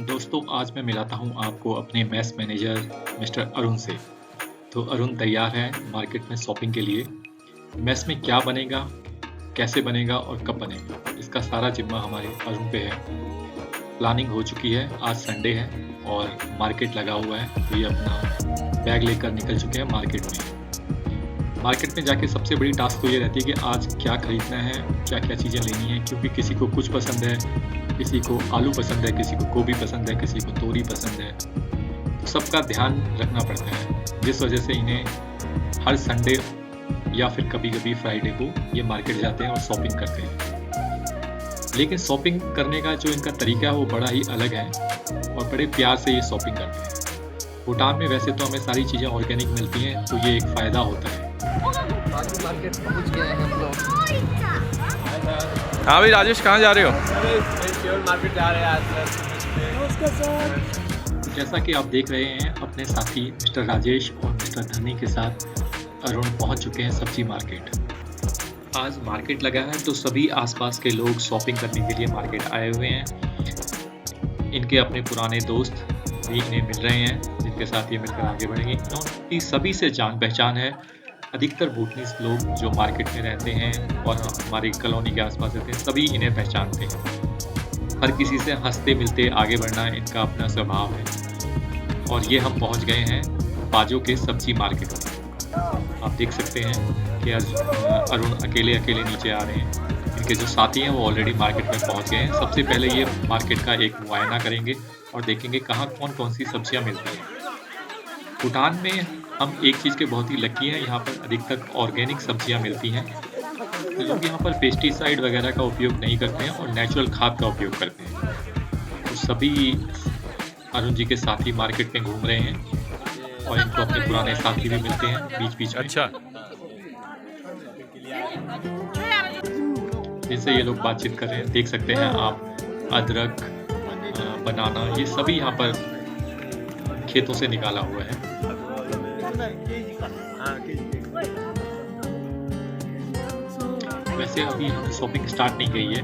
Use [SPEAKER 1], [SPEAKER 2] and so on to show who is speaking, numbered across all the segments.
[SPEAKER 1] दोस्तों, आज मैं मिलाता हूँ आपको अपने मेस मैनेजर मिस्टर अरुण से। तो अरुण तैयार है मार्केट में शॉपिंग के लिए। मेस में क्या बनेगा, कैसे बनेगा और कब बनेगा, इसका सारा जिम्मा हमारे अरुण पे है। प्लानिंग हो चुकी है, आज संडे है और मार्केट लगा हुआ है, तो ये अपना बैग लेकर निकल चुके हैं मार्केट में। मार्केट में जाके सबसे बड़ी टास्क तो ये रहती है कि आज क्या खरीदना है, क्या-क्या चीज़ें लेनी है, क्योंकि किसी को कुछ पसंद है, किसी को आलू पसंद है, किसी को गोभी पसंद है, किसी को तोरी पसंद है। तो सबका ध्यान रखना पड़ता है, जिस वजह से इन्हें हर संडे या फिर कभी-कभी फ्राइडे को ये मार्केट जाते हैं और शॉपिंग करते हैं। लेकिन शॉपिंग करने का जो इनका तरीका है वो बड़ा ही अलग है और बड़े प्यार से ये शॉपिंग करते हैं। भूटान में वैसे तो हमें सारी चीज़ें ऑर्गेनिक मिलती हैं, तो ये एक फ़ायदा होता है।
[SPEAKER 2] मार्केट पहुंच गए हैं हम लोग।
[SPEAKER 3] हाँ भाई राजेश, कहाँ जा रहे हो?
[SPEAKER 2] मार्केट जा रहे हैं आज।
[SPEAKER 1] जैसा कि आप देख रहे हैं, अपने साथी मिस्टर राजेश और मिस्टर धनी के साथ अरुण पहुंच चुके हैं सब्जी मार्केट। आज मार्केट लगा है तो सभी आसपास के लोग शॉपिंग करने के लिए मार्केट आए हुए हैं। इनके अपने पुराने दोस्त भी इन्हें मिल रहे हैं, जिनके साथ ये मिलकर आगे बढ़ेंगे। इनकी सभी से जान पहचान है। अधिकतर भूटनीस लोग जो मार्केट में रहते हैं और हमारी कॉलोनी के आसपास रहते हैं, सभी इन्हें पहचानते हैं। हर किसी से हंसते मिलते आगे बढ़ना इनका अपना स्वभाव है। और ये हम पहुंच गए हैं बाजो के सब्जी मार्केट में। आप देख सकते हैं कि आज अरुण अकेले नीचे आ रहे हैं। इनके जो साथी हैं वो ऑलरेडी मार्केट में पहुंच गए हैं। सबसे पहले ये मार्केट का एक मुआयना करेंगे और देखेंगे कहाँ कौन सी सब्जियाँ मिलती हैं। भूटान में हम एक चीज़ के बहुत ही लकी हैं, यहाँ पर अधिकतर ऑर्गेनिक सब्जियाँ मिलती हैं। लोग यहाँ पर पेस्टिसाइड वगैरह का उपयोग नहीं करते हैं और नेचुरल खाद का उपयोग करते हैं। तो सभी अरुण जी के साथी मार्केट में घूम रहे हैं और इनको अपने पुराने साथी भी मिलते हैं बीच-बीच में।
[SPEAKER 3] अच्छा,
[SPEAKER 1] जिनसे ये लोग बातचीत कर रहे हैं, देख सकते हैं आप। अदरक, बनाना, ये सभी यहाँ पर खेतों से निकाला हुआ है। वैसे अभी हम शॉपिंग स्टार्ट नहीं की है,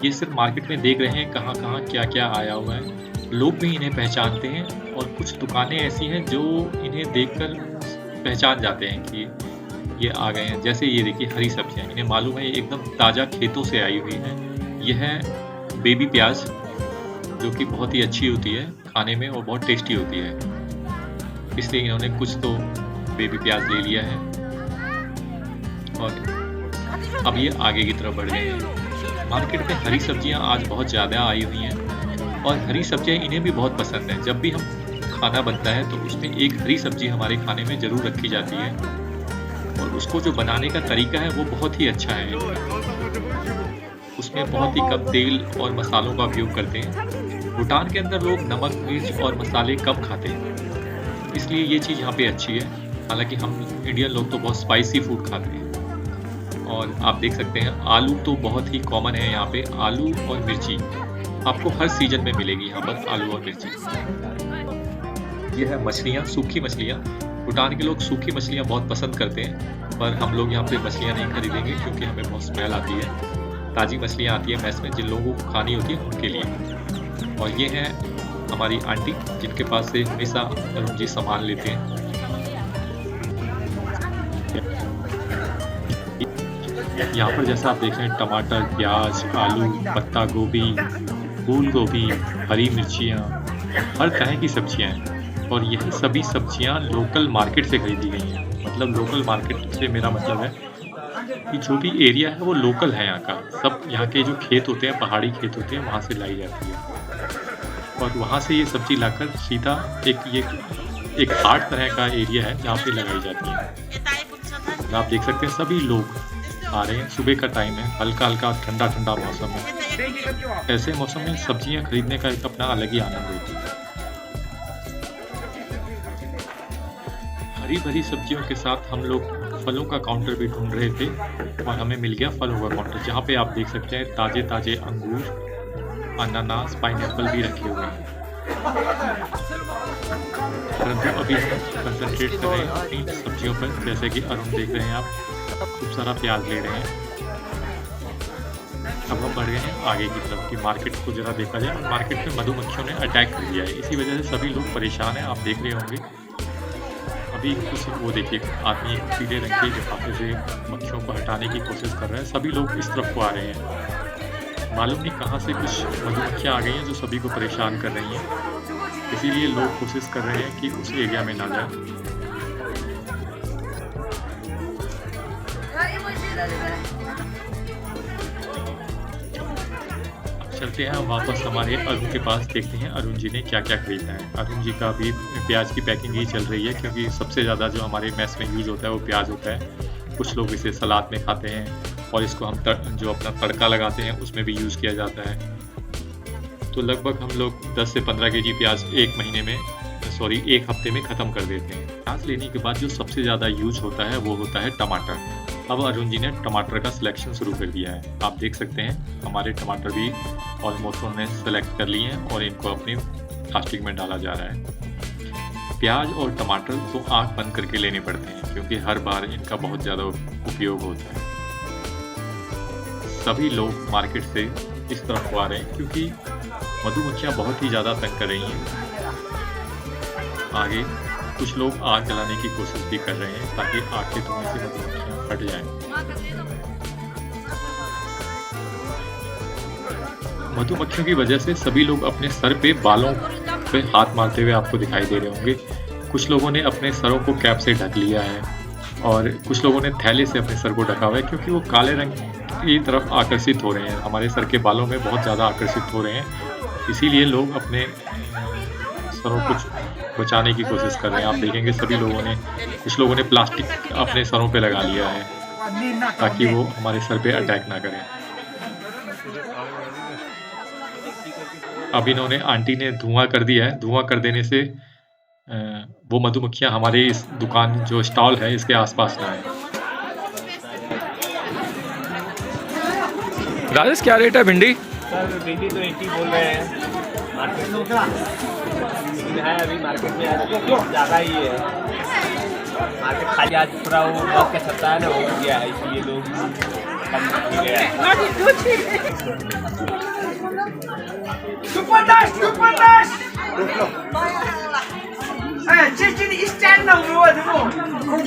[SPEAKER 1] ये सिर्फ मार्केट में देख रहे हैं कहाँ क्या आया हुआ है। लोग भी इन्हें पहचानते हैं और कुछ दुकानें ऐसी हैं जो इन्हें देखकर पहचान जाते हैं कि ये आ गए हैं। जैसे ये देखिए, हरी सब्जियां, इन्हें मालूम है ये एकदम ताज़ा खेतों से आई हुई है। यह है बेबी प्याज, जो कि बहुत ही अच्छी होती है खाने में और बहुत टेस्टी होती है, इसलिए इन्होंने कुछ तो बेबी प्याज ले लिया है और अब ये आगे की तरफ बढ़ गए हैं। मार्केट में हरी सब्जियां आज बहुत ज़्यादा आई हुई हैं और हरी सब्जियां इन्हें भी बहुत पसंद हैं। जब भी हम खाना बनता है तो उसमें एक हरी सब्जी हमारे खाने में ज़रूर रखी जाती है और उसको जो बनाने का तरीका है वो बहुत ही अच्छा है। उसमें बहुत ही कम तेल और मसालों का उपयोग करते हैं। भूटान के अंदर लोग नमक, मिर्च और मसाले कम खाते हैं, इसलिए ये चीज़ यहाँ पे अच्छी है। हालांकि हम इंडियन लोग तो बहुत स्पाइसी फूड खाते हैं। और आप देख सकते हैं आलू तो बहुत ही कॉमन है यहाँ पे। आलू और मिर्ची आपको हर सीजन में मिलेगी यहाँ पर, आलू और मिर्ची। ये है मछलियाँ, सूखी मछलियाँ। भूटान के लोग सूखी मछलियाँ बहुत पसंद करते हैं, पर हम लोग यहाँ पे मछलियाँ नहीं खरीदेंगे क्योंकि हमें बहुत स्मेल आती है। ताज़ी मछलियाँ आती है मैस में, जिन लोगों को खानी होती है उनके लिए। और ये है हमारी आंटी, जिनके पास से हमेशा अरुण जी सामान लेते हैं। यहाँ पर जैसा आप देख रहे हैं, टमाटर, प्याज, आलू, पत्ता गोभी, फूल गोभी, हरी मिर्चियाँ, हर तरह की सब्जियाँ हैं। और यही सभी सब्जियाँ लोकल मार्केट से खरीदी गई हैं। मतलब लोकल मार्केट से मेरा मतलब है कि जो भी एरिया है वो लोकल है यहाँ का। सब यहाँ के जो खेत होते हैं, पहाड़ी खेत होते हैं, वहाँ से लाई जाती है और वहाँ से ये सब्जी लाकर सीधा एक हाट तरह का एरिया है जहाँ पे लगाई जाती है। आप देख सकते हैं सभी लोग आ रहे हैं। सुबह का टाइम है, हल्का ठंडा मौसम है। ऐसे मौसम में सब्जियां खरीदने का एक अपना अलग ही आनंद होती है। हरी भरी सब्जियों के साथ हम लोग फलों का काउंटर भी ढूंढ रहे थे और हमें मिल गया फलों का काउंटर, जहाँ पे आप देख सकते हैं ताजे अंगूर, अनानास, पाइनएप्पल भी रखे हुए हैं। परंतु अभी हम कंसंट्रेट कर रहे हैं अपनी सब्जियों पर। जैसे कि अरुण देख रहे हैं आप, खूब सारा प्याज ले रहे हैं। अब हम बढ़ गए हैं आगे की तरफ कि मार्केट को जरा देखा जाए। और मार्केट में मधुमक्खियों ने अटैक कर दिया है, इसी वजह से सभी लोग परेशान हैं। आप देख रहे होंगे अभी कुछ वो देखिए आदमी एक पीले रंग के लिफाफे से मक्खियों को हटाने की कोशिश कर रहा है। सभी लोग इस तरफ को आ रहे हैं, मालूम नहीं कहाँ से कुछ मधुमक्खियाँ आ गई हैं जो सभी को परेशान कर रही हैं। इसीलिए लोग कोशिश कर रहे हैं कि उस एरिया में ना जाए। चलते हैं वापस हमारे अरुण के पास, देखते हैं अरुण जी ने क्या क्या खरीदा है। अरुण जी का भी प्याज की पैकिंग ही चल रही है, क्योंकि सबसे ज़्यादा जो हमारे मैस में यूज़ होता है वो प्याज होता है। कुछ लोग इसे सलाद में खाते हैं और इसको हम जो अपना तड़का लगाते हैं उसमें भी यूज़ किया जाता है। तो लगभग हम लोग 10 से 15 केजी प्याज एक हफ्ते में ख़त्म कर देते हैं। प्याज लेने के बाद जो सबसे ज़्यादा यूज होता है वो होता है टमाटर। अब अरुण जी ने टमाटर का सिलेक्शन शुरू कर दिया है। आप देख सकते हैं हमारे टमाटर भी ऑलमोस्ट उन्होंने सेलेक्ट कर लिए हैं और इनको अपने प्लास्टिक में डाला जा रहा है। प्याज और टमाटर तो आँख बंद करके लेने पड़ते हैं, क्योंकि हर बार इनका बहुत ज़्यादा उपयोग होता है। सभी लोग मार्केट से इस तरफ आ रहे हैं, क्योंकि मधुमक्खियाँ बहुत ही ज़्यादा तंग कर रही हैं। आगे कुछ लोग आग जलाने की कोशिश भी कर रहे हैं, ताकि आग के धुएं से मधुमक्खियाँ हट जाएं। मधुमक्खियों की वजह से सभी लोग अपने सर पे बालों पे हाथ मारते हुए आपको दिखाई दे रहे होंगे। कुछ लोगों ने अपने सरों को कैप से ढक लिया है और कुछ लोगों ने थैले से अपने सर को ढका हुआ है, क्योंकि वो काले रंग की तरफ आकर्षित हो रहे हैं। हमारे सर के बालों में बहुत ज़्यादा आकर्षित हो रहे हैं, इसीलिए लोग अपने सरों को बचाने की कोशिश कर रहे हैं। आप देखेंगे कुछ लोगों ने प्लास्टिक अपने सरों पे लगा लिया है, ताकि वो हमारे सर पे अटैक ना करें। अब इन्होंने आंटी ने धुआं कर दिया है। धुआं कर देने से वो मधुमक्खियां हमारे इस दुकान जो स्टॉल है इसके आसपास ना आए।
[SPEAKER 3] राजेश क्या रेट है भिंडी?
[SPEAKER 4] सर भिंडी तो 80 बोल रहे हैं मार्केट में, है अभी मार्केट में ज़्यादा ही है। मार्केट खाली आज पूरा वो बहुत का सप्ताह है ना, हो गया है, इसलिए लोग कम गया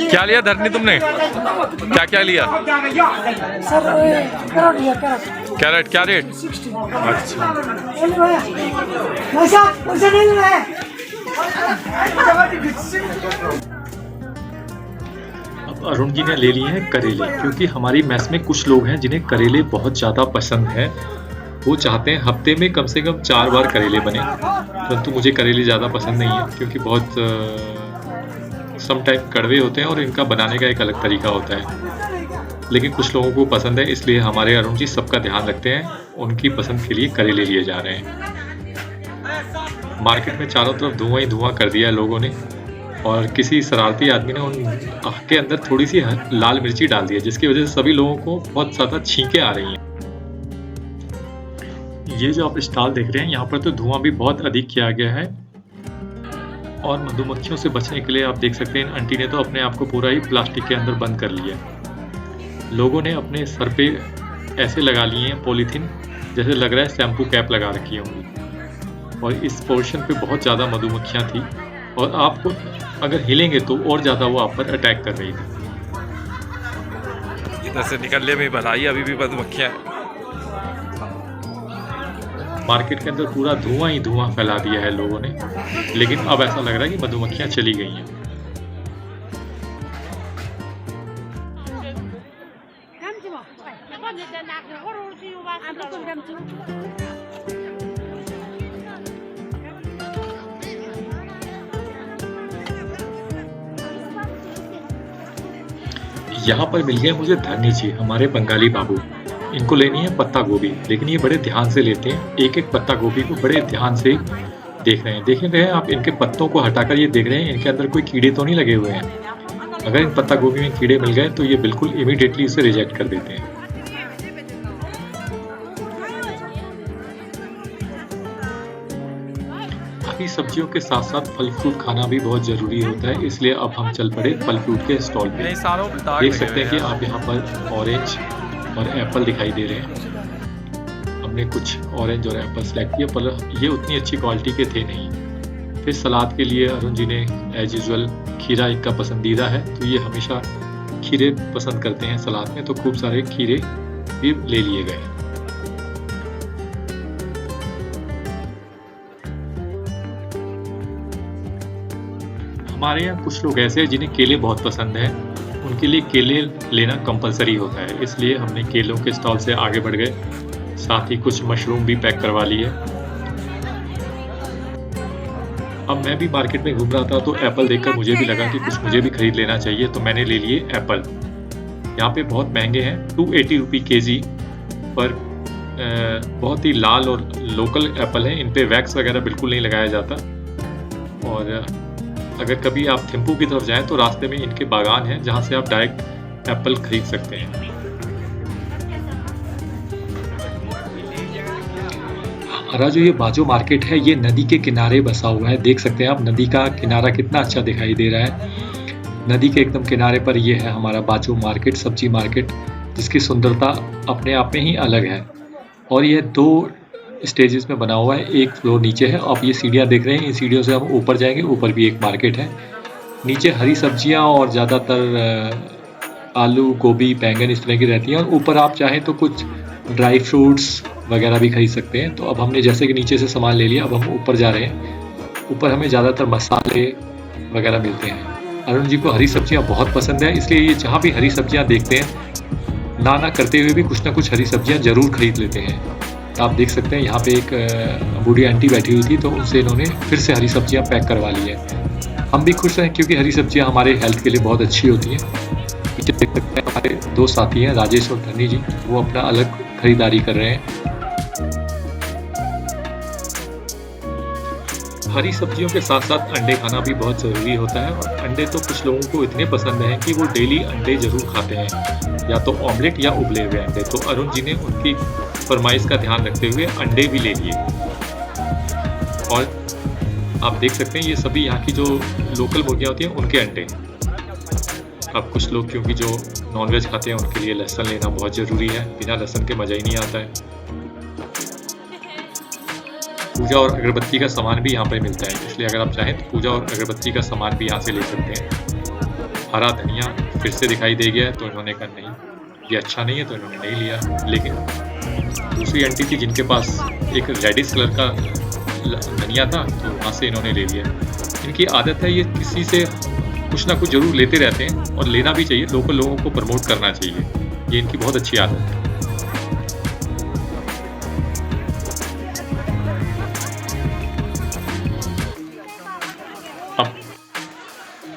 [SPEAKER 3] क्या लिया धरनी तुमने? क्या क्या लिया? कैरेट क्या रेट? अच्छा,
[SPEAKER 1] अब अरुण जी ने ले लिए हैं करेले, क्योंकि हमारी मैस में कुछ लोग हैं जिन्हें करेले बहुत ज़्यादा पसंद है। वो चाहते हैं हफ्ते में कम से कम 4 बार करेले बने, परंतु मुझे करेले ज़्यादा पसंद नहीं है, क्योंकि बहुत सम टाइम कड़वे होते हैं और इनका बनाने का एक अलग तरीका होता है। लेकिन कुछ लोगों को पसंद है, इसलिए हमारे अरुण जी सबका ध्यान रखते हैं। उनकी पसंद के लिए करेले लिए जा रहे हैं। मार्केट में चारों तरफ धुआं ही धुआं कर दिया है लोगों ने, और किसी शरारती आदमी ने उन आग के अंदर थोड़ी सी लाल मिर्ची डाल दी है, जिसकी वजह से सभी लोगों को बहुत ज़्यादा छींकें आ रही हैं। ये जो आप स्टॉल देख रहे हैं, यहाँ पर तो धुआं भी बहुत अधिक किया गया है, और मधुमक्खियों से बचने के लिए आप देख सकते हैं आंटी ने तो अपने आप को पूरा ही प्लास्टिक के अंदर बंद कर लिया है। लोगों ने अपने सर पे ऐसे लगा लिए हैं पॉलीथीन, जैसे लग रहा है शैम्पू कैप लगा रखी होंगी, और इस पोर्शन पे बहुत ज़्यादा मधुमक्खियाँ थी, और आपको अगर हिलेंगे तो और ज़्यादा वो आप पर अटैक कर रही थी।
[SPEAKER 3] इधर से निकलने में भलाई, अभी भी मधुमक्खियाँ हैं।
[SPEAKER 1] मार्केट के अंदर पूरा धुआं ही धुआं फैला दिया है लोगों ने, लेकिन अब ऐसा लग रहा है कि मधुमक्खियाँ चली गई हैं। यहाँ पर मिल गए मुझे धरनी जी, हमारे बंगाली बाबू। इनको लेनी है पत्ता गोभी, लेकिन ये बड़े ध्यान से लेते हैं। एक एक पत्ता गोभी को बड़े ध्यान से देख रहे हैं। देख रहे हैं आप, इनके पत्तों को हटाकर ये देख रहे हैं इनके अंदर कोई कीड़े तो नहीं लगे हुए हैं। अगर इन पत्ता गोभी में कीड़े मिल गए तो ये बिल्कुल इमीडिएटली इसे रिजेक्ट कर देते हैं। बाकी सब्जियों के साथ साथ फल फ्रूट खाना भी बहुत ज़रूरी होता है, इसलिए अब हम चल पड़े फल फ्रूट के स्टॉल पे। देख सकते हैं कि आप यहाँ पर ऑरेंज और एप्पल दिखाई दे रहे हैं। हमने कुछ ऑरेंज और एप्पल सेलेक्ट किए, पर ये उतनी अच्छी क्वालिटी के थे नहीं। फिर सलाद के लिए अरुण जी ने एज यूजुअल खीरा इनका पसंदीदा है, तो ये हमेशा खीरे पसंद करते हैं सलाद में, तो खूब सारे खीरे भी ले लिए गए। हमारे यहाँ कुछ लोग ऐसे हैं जिन्हें केले बहुत पसंद हैं, उनके लिए केले लेना कंपलसरी होता है, इसलिए हमने केलों के स्टॉल से आगे बढ़ गए। साथ ही कुछ मशरूम भी पैक करवा लिए। अब मैं भी मार्केट में घूम रहा था तो एप्पल देखकर मुझे भी लगा कि कुछ मुझे भी खरीद लेना चाहिए, तो मैंने ले लिए एप्पल। यहाँ पे बहुत महंगे हैं, 280 रुपये केजी, पर बहुत ही लाल और लोकल एप्पल हैं। इन पे वैक्स वगैरह बिल्कुल नहीं लगाया जाता। और अगर कभी आप थिम्पू की तरफ जाएं तो रास्ते में इनके बागान हैं जहाँ से आप डायरेक्ट एप्पल खरीद सकते हैं। हमारा जो ये बाजू मार्केट है ये नदी के किनारे बसा हुआ है। देख सकते हैं आप नदी का किनारा कितना अच्छा दिखाई दे रहा है। नदी के एकदम किनारे पर ये है हमारा बाजू मार्केट, सब्जी मार्केट, जिसकी सुंदरता अपने आप में ही अलग है। और ये 2 स्टेजेस में बना हुआ है, एक फ्लोर नीचे है। आप ये सीढ़ियाँ देख रहे हैं, इन सीढ़ियों से हम ऊपर जाएंगे, ऊपर भी एक मार्केट है। नीचे हरी सब्जियाँ और ज़्यादातर आलू, गोभी, बैंगन इस तरह की रहती हैं। और ऊपर आप चाहें तो कुछ ड्राई फ्रूट्स वगैरह भी खरीद सकते हैं। तो अब हमने जैसे कि नीचे से सामान ले लिया, अब हम ऊपर जा रहे हैं। ऊपर हमें ज़्यादातर मसाले वगैरह मिलते हैं। अरुण जी को हरी सब्जियां बहुत पसंद है, इसलिए ये जहाँ भी हरी सब्जियां देखते हैं, ना करते हुए भी कुछ ना कुछ हरी सब्जियां ज़रूर खरीद लेते हैं। तो आप देख सकते हैं यहाँ पे एक बूढ़ी आंटी बैठी हुई थी, तो उनसे इन्होंने फिर से हरी सब्जियाँ पैक करवा ली है। हम भी खुश हैं क्योंकि हरी सब्जियाँ हमारे हेल्थ के लिए बहुत अच्छी होती हैं। पीछे देख सकते हैं हमारे 2 साथी हैं, राजेश और धनी जी, वो अपना अलग खरीदारी कर रहे हैं। हरी सब्जियों के साथ साथ अंडे खाना भी बहुत ज़रूरी होता है। और अंडे तो कुछ लोगों को इतने पसंद हैं कि वो डेली अंडे ज़रूर खाते हैं, या तो ऑमलेट या उबले हुए अंडे। तो अरुण जी ने उनकी फरमाइश का ध्यान रखते हुए अंडे भी ले लिए। और आप देख सकते हैं ये सभी यहाँ की जो लोकल मुर्गियाँ होती हैं उनके अंडे। अब कुछ लोग क्योंकि जो नॉनवेज खाते हैं उनके लिए लहसुन लेना बहुत ज़रूरी है, बिना लहसुन के मज़ा ही नहीं आता है। पूजा और अगरबत्ती का सामान भी यहाँ पर मिलता है, इसलिए अगर आप चाहें तो पूजा और अगरबत्ती का सामान भी यहाँ से ले सकते हैं। हरा धनिया फिर से दिखाई दे गया है, तो इन्होंने कहा नहीं ये अच्छा नहीं है, तो इन्होंने नहीं लिया। लेकिन दूसरी आंटी थी जिनके पास एक रेडिश कलर का धनिया था, तो वहाँ से इन्होंने ले लिया। इनकी आदत है ये किसी से कुछ ना कुछ ज़रूर लेते रहते हैं, और लेना भी चाहिए, लोकल लोगों को प्रमोट करना चाहिए, ये इनकी बहुत अच्छी आदत है।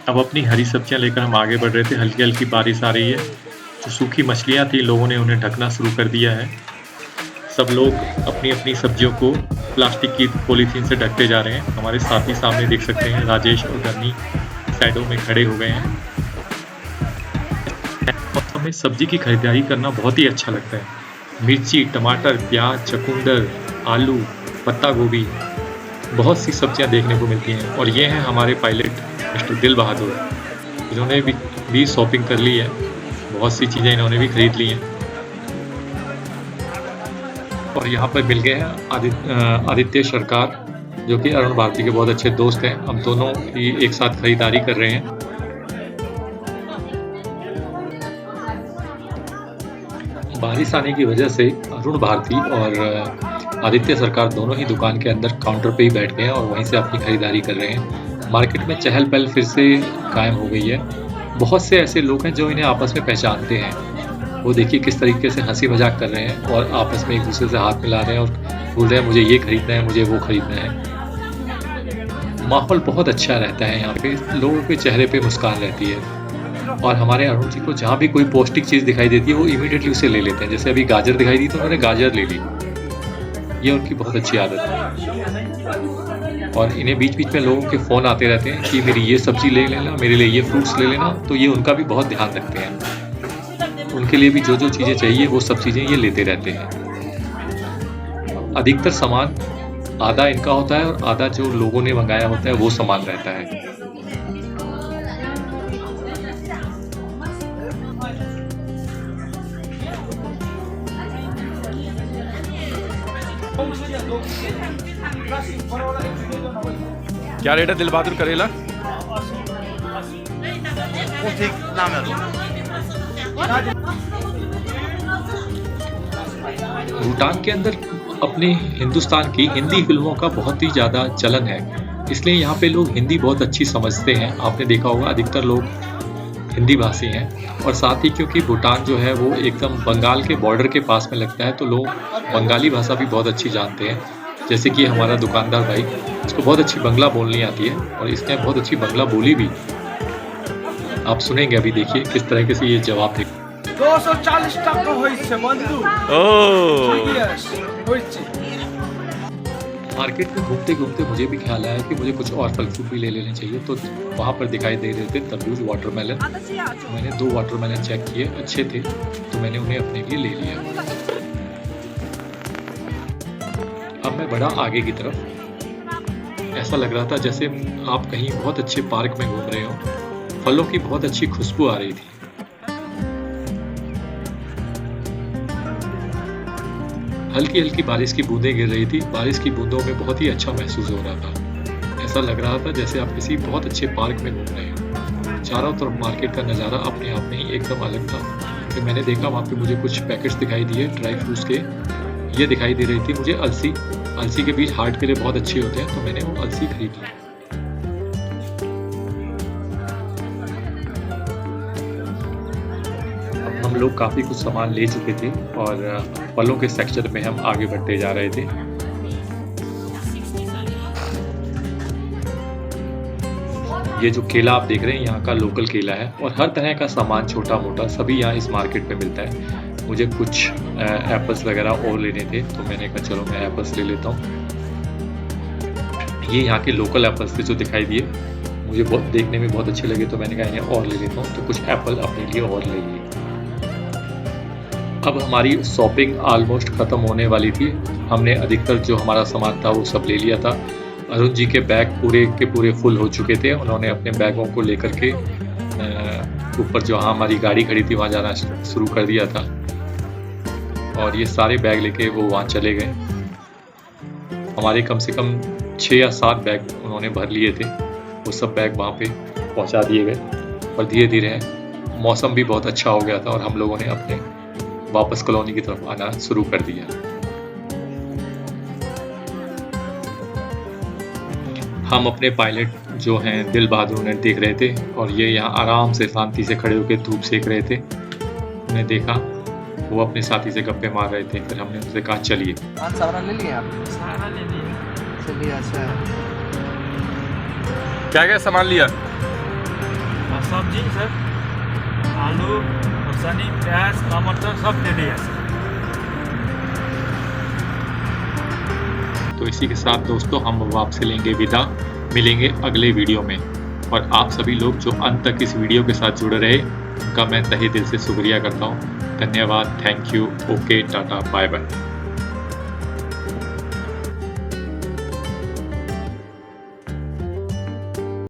[SPEAKER 1] अब अपनी हरी सब्जियां लेकर हम आगे बढ़ रहे थे। हल्की हल्की बारिश आ रही है, जो सूखी मछलियां थी लोगों ने उन्हें ढकना शुरू कर दिया है। सब लोग अपनी अपनी सब्जियों को प्लास्टिक की पॉलीथीन से ढकते जा रहे हैं। हमारे साथी सामने देख सकते हैं, राजेश और धनी साइडों में खड़े हो गए हैं। हमें सब्जी की खरीदारी करना बहुत ही अच्छा लगता है। मिर्ची, टमाटर, प्याज, चुकंदर, आलू, पत्ता गोभी, बहुत सी सब्जियां देखने को मिलती हैं। और ये हैं हमारे पायलट मिस्टर दिल बहादुर, इन्होंने भी शॉपिंग कर ली है, बहुत सी चीज़ें इन्होंने भी खरीद ली हैं। और यहाँ पर मिल गए हैं आदित्य सरकार, जो कि अरुण भारती के बहुत अच्छे दोस्त हैं। हम दोनों ही एक साथ खरीदारी कर रहे हैं। बारिश आने की वजह से अरुण भारती और आदित्य सरकार दोनों ही दुकान के अंदर काउंटर पे ही बैठ गए हैं और वहीं से अपनी खरीदारी कर रहे हैं। मार्केट में चहल पहल फिर से कायम हो गई है। बहुत से ऐसे लोग हैं जो इन्हें आपस में पहचानते हैं। वो देखिए किस तरीके से हंसी मजाक कर रहे हैं और आपस में एक दूसरे से हाथ मिला रहे हैं और बोल रहे हैं मुझे ये खरीदना है, मुझे वो खरीदना है। माहौल बहुत अच्छा रहता है यहाँ पे, लोगों के चेहरे पे मुस्कान रहती है। और हमारे अरुण जी को जहाँ भी कोई पौष्टिक चीज़ दिखाई देती है वो इमीडिएटली उसे ले लेते हैं। जैसे अभी गाजर दिखाई दी तो उन्होंने गाजर ले ली। ये उनकी बहुत अच्छी आदत है। और इन्हें बीच बीच में लोगों के फ़ोन आते रहते हैं कि मेरी ये सब्ज़ी ले लेना, मेरे लिए ये फ्रूट्स ले लेना, तो ये उनका भी बहुत ध्यान रखते हैं। उनके लिए भी जो जो चीज़ें चाहिए वो सब चीज़ें ये लेते रहते हैं। अधिकतर सामान आधा इनका होता है और आधा जो लोगों ने मंगाया होता है वो सामान रहता है।
[SPEAKER 3] क्या रेट है दिल बहादुर करेला?
[SPEAKER 5] वो ठीक नाम है।
[SPEAKER 1] भूटान के अंदर अपने हिंदुस्तान की हिंदी फिल्मों का बहुत ही ज़्यादा चलन है, इसलिए यहाँ पे लोग हिंदी बहुत अच्छी समझते हैं। आपने देखा होगा अधिकतर लोग हिंदी भाषी हैं, और साथ ही क्योंकि भूटान जो है वो एकदम बंगाल के बॉर्डर के पास में लगता है, तो लोग बंगाली भाषा भी बहुत अच्छी जानते हैं। जैसे कि हमारा दुकानदार भाई, इसको बहुत अच्छी बंगला बोलनी आती है और इसने बहुत अच्छी बंगला बोली भी। आप सुनेंगे अभी, देखिए किस तरीके से ये जवाब दे।
[SPEAKER 2] 240 টাকা হইছে বন্ধু।
[SPEAKER 1] मार्केट में घूमते घूमते मुझे भी ख्याल आया कि मुझे कुछ और फल फ्रूट भी ले लेने चाहिए, तो वहाँ पर दिखाई दे रहे थे तरबूज, वाटरमेलन। मैंने 2 वाटरमेलन चेक किए, अच्छे थे, तो मैंने उन्हें अपने लिए ले लिया। अब मैं बढ़ा आगे की तरफ। ऐसा लग रहा था जैसे आप कहीं बहुत अच्छे पार्क में घूम रहे हो। फलों की बहुत अच्छी खुशबू आ रही थी। हल्की हल्की बारिश की बूंदें गिर रही थी। बारिश की बूंदों में बहुत ही अच्छा महसूस हो रहा था। ऐसा लग रहा था जैसे आप किसी बहुत अच्छे पार्क में घूम रहे हो। चारों तरफ मार्केट का नज़ारा अपने आप में ही एकदम अलग था। फिर मैंने देखा वहाँ पे मुझे कुछ पैकेट्स दिखाई दिए ड्राई फ्रूट्स के। ये दिखाई दे रही थी मुझे अलसी। अलसी के बीज हार्ट के लिए बहुत अच्छे होते हैं, तो मैंने वो अलसी खरीद ली। हम लोग काफ़ी कुछ सामान ले चुके थे और फलों के सेक्शन में हम आगे बढ़ते जा रहे थे। ये जो केला आप देख रहे हैं यहाँ का लोकल केला है, और हर तरह का सामान छोटा मोटा सभी यहाँ इस मार्केट में मिलता है। मुझे कुछ एप्पल्स वगैरह और लेने थे, तो मैंने कहा चलो मैं एप्पल्स ले लेता हूँ। ये यहाँ के लोकल एप्पल्स थे जो दिखाई दिए, मुझे बहुत देखने में बहुत अच्छे लगे, तो मैंने कहा इन्हें और ले लेता हूँ। तो कुछ एप्पल अपने लिए और ले लिए। अब हमारी शॉपिंग ऑलमोस्ट ख़त्म होने वाली थी। हमने अधिकतर जो हमारा सामान था वो सब ले लिया था। अरुण जी के बैग पूरे के पूरे फुल हो चुके थे। उन्होंने अपने बैगों को लेकर के ऊपर जो हमारी गाड़ी खड़ी थी वहाँ जाना शुरू कर दिया था, और ये सारे बैग लेके वो वहाँ चले गए। हमारे कम से कम 6 या 7 बैग उन्होंने भर लिए थे। वो सब बैग वहाँ पे पहुँचा दिए गए, और धीरे धीरे मौसम भी बहुत अच्छा हो गया था और हम लोगों ने अपने वापस कॉलोनी की तरफ आना शुरू कर दिया। हम अपने पायलट जो हैं दिल बहादुर उन्हें देख रहे थे, और ये यहाँ आराम से शांति से खड़े होकर धूप सेक रहे थे। उन्हें देखा वो अपने साथी से गप्पे मार रहे थे। फिर हमने उनसे कहा चलिए।
[SPEAKER 2] सारा ले लिया आप? सारा ले लिया। चलिए, अच्छा।
[SPEAKER 3] क्या क्या सामान लिया?
[SPEAKER 6] सब्जी सर, आलू, सनी, प्याज, टमाटर सब ले लिया सर।
[SPEAKER 1] तो इसी के साथ दोस्तों हम अब आपसे लेंगे विदा। मिलेंगे अगले वीडियो में, और आप सभी लोग जो अंत तक इस वीडियो के साथ जुड़े रहे उनका मैं तहे दिल से शुक्रिया करता हूँ। धन्यवाद, thank you, okay, tata, bye bye.